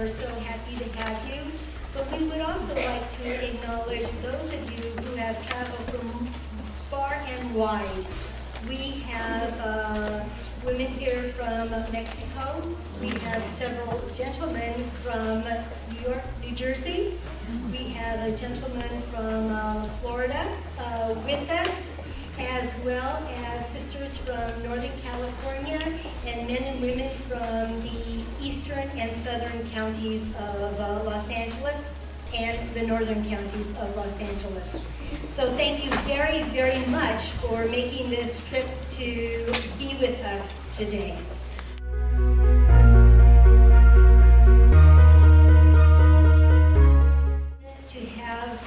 are so happy to have you. But we would also like to acknowledge those of you who have traveled from far and wide. We have women here from Mexico. We have several gentlemen from New York, New Jersey. We have a gentleman from Florida with us, as well as sisters from Northern California and men and women from the eastern and southern counties of Los Angeles and the northern counties of Los Angeles. So thank you very, very much for making this trip to be with us today. To have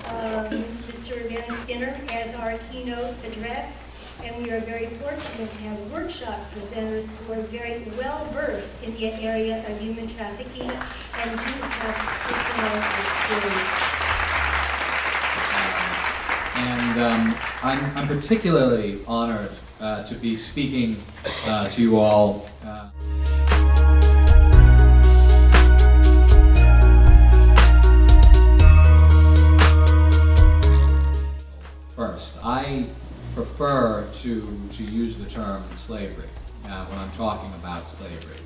Mr. Van Skinner as our keynote address, and we are very fortunate to have workshop presenters who are very well versed in the area of human trafficking and do have personal experience. And I'm particularly honored to be speaking to you all. First, I prefer to use the term slavery when I'm talking about slavery.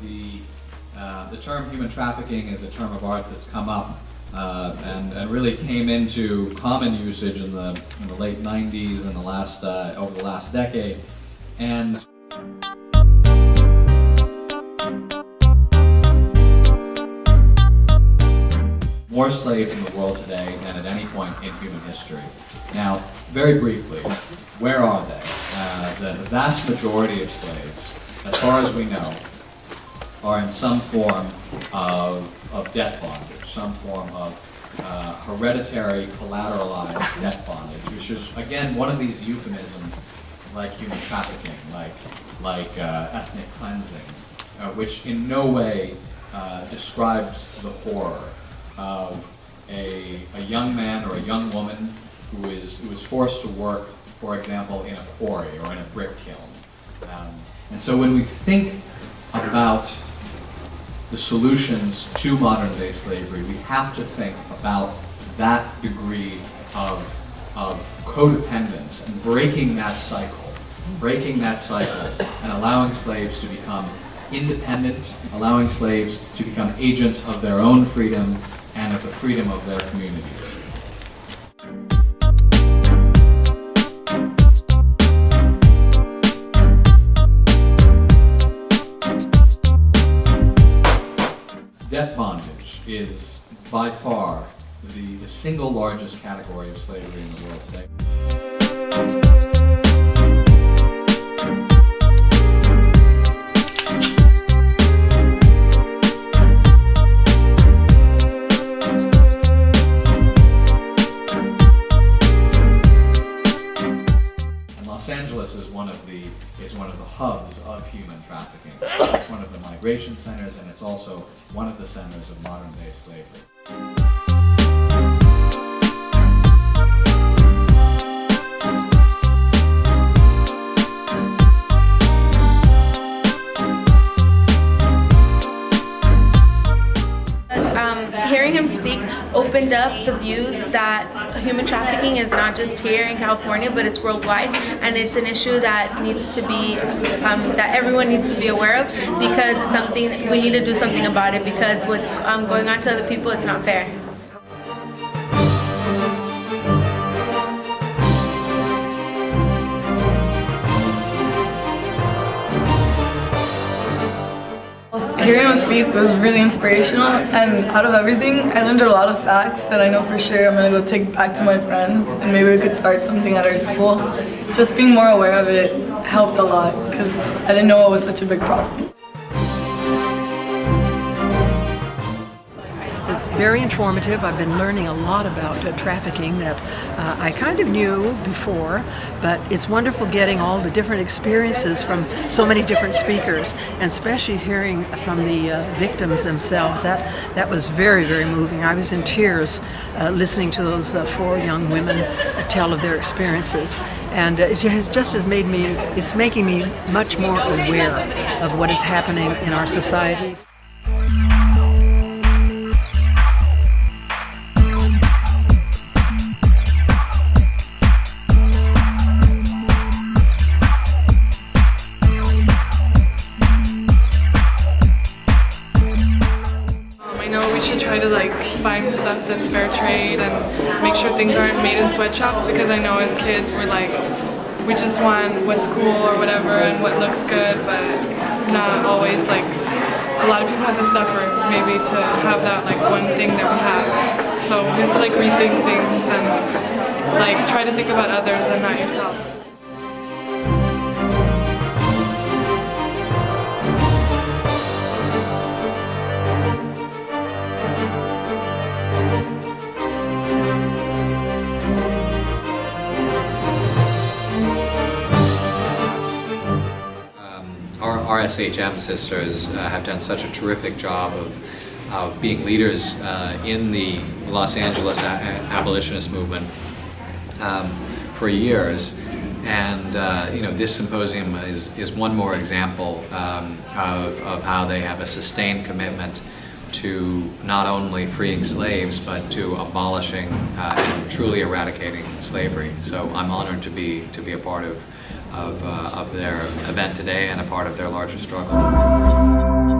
The term human trafficking is a term of art that's come up and really came into common usage in the late 90s and over the last decade. And more slaves in the world today than at any point in human history. Now, very briefly, where are they? The vast majority of slaves, as far as we know, are in some form of debt bondage, some form of hereditary collateralized debt bondage, which is, again, one of these euphemisms like human trafficking, like ethnic cleansing, which in no way describes the horror of a young man or a young woman who is forced to work, for example, in a quarry or in a brick kiln. And so when we think about the solutions to modern-day slavery, we have to think about that degree of codependence and breaking that cycle and allowing slaves to become independent, allowing slaves to become agents of their own freedom and of the freedom of their communities. Debt bondage is by far the single largest category of slavery in the world today. Los Angeles is one of the hubs of human trafficking. It's one of the migration centers, and it's also one of the centers of modern-day slavery. Hearing him speak opened up the views that human trafficking is not just here in California, but it's worldwide, and it's an issue that needs to be, that everyone needs to be aware of, because it's something, we need to do something about it, because what's going on to other people, it's not fair. Hearing him speak was really inspirational, and out of everything, I learned a lot of facts that I know for sure I'm going to go take back to my friends, and maybe we could start something at our school. Just being more aware of it helped a lot, because I didn't know it was such a big problem. It's very informative. I've been learning a lot about trafficking that I kind of knew before, but it's wonderful getting all the different experiences from so many different speakers, and especially hearing from the victims themselves. That was very, very moving. I was in tears listening to those 4 young women tell of their experiences, and it just made me, it's making me much more aware of what is happening in our societies. I know we should try to like find stuff that's fair trade and make sure things aren't made in sweatshops, because I know as kids we're like, we just want what's cool or whatever and what looks good, but not always like, a lot of people have to suffer maybe to have that like one thing that we have. So we have to like rethink things and like try to think about others and not yourself. Our SHM sisters have done such a terrific job of being leaders in the Los Angeles abolitionist movement for years, and this symposium is one more example of how they have a sustained commitment to not only freeing slaves but to abolishing and truly eradicating slavery. So I'm honored to be a part of their event today and a part of their larger struggle.